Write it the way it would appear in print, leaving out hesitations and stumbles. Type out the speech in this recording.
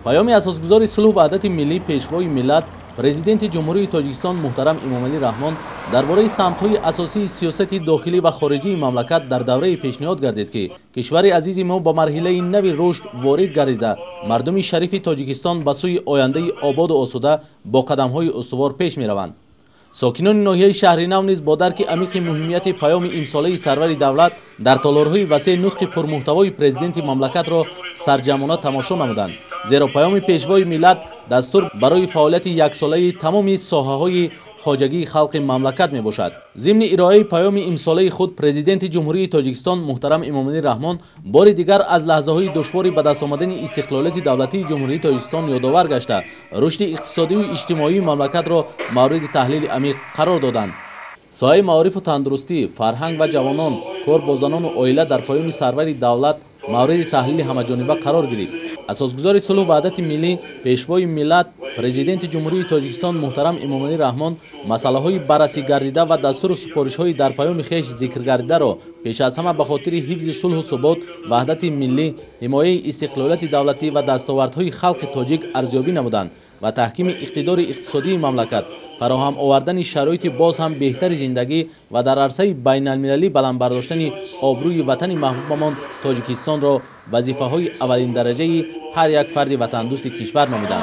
پیام اساسگزار صلح و وحدت ملی پیشوای ملت پرزیدنت جمهوری تاجیکستان محترم امامعلی رحمان درباره سمت‌های اساسی سیاست داخلی و خارجی مملکت در دوره پیشنهاد گردید که کشور عزیز ما با مرحله نوی رشد وارد گردیده مردم شریف تاجیکستان به سوی آینده آباد و آسوده با قدم‌های استوار پیش می‌روند. ساکنان ناحیه شهر نو نیز با درک عمیق مهمیت پیام امساله سرور دولت در تالارهای وسیع نطق پرمحتوای پرزیدنت مملکت را سرجمانه تماشا نمودند، زیرا پیام پیشوای ملت دستور برای فعالیت یک ساله تمام ساحه‌های خواجگی خلق مملکت می باشد. ضمن ارائه پیام امساله خود پرزیدنت جمهوری تاجیکستان محترم امامعلی رحمان بار دیگر از لحظه‌های دشوار به دست آمدن استقلالیت دولتی جمهوری تاجیکستان یادآور گشته رشد اقتصادی و اجتماعی مملکت را مورد تحلیل عمیق قرار دادند. سایه معارف و تندرستی، فرهنگ و جوانان، کار با زنان و عائله در پیام سرور دولت مورد تحلیل همه‌جانبه قرار گرفت. اساسگزار صلح و وحدت ملی پیشوای ملت پرزیدنت جمهوری تاجیکستان محترم امامعلی رحمان مسائل بررسی گردیده و دستور و سفارش‌های در پیام خویش ذکر گردیده را پیش از همه به خاطر حفظ صلح و ثبات، وحدت ملی، حمایت استقلالیت دولتی و دستاوردهای خلق تاجیک ارزیابی نمودند و تحکیم اقتدار اقتصادی مملکت، فراهم آوردن شرایط باز هم بهتر زندگی و در عرصه بین المللی بلند برداشتن آبروی وطن محبوبمان تاجیکستان را وظیفه‌های اولین درجه هر یک فرد وطن دوست کشور نامیدند.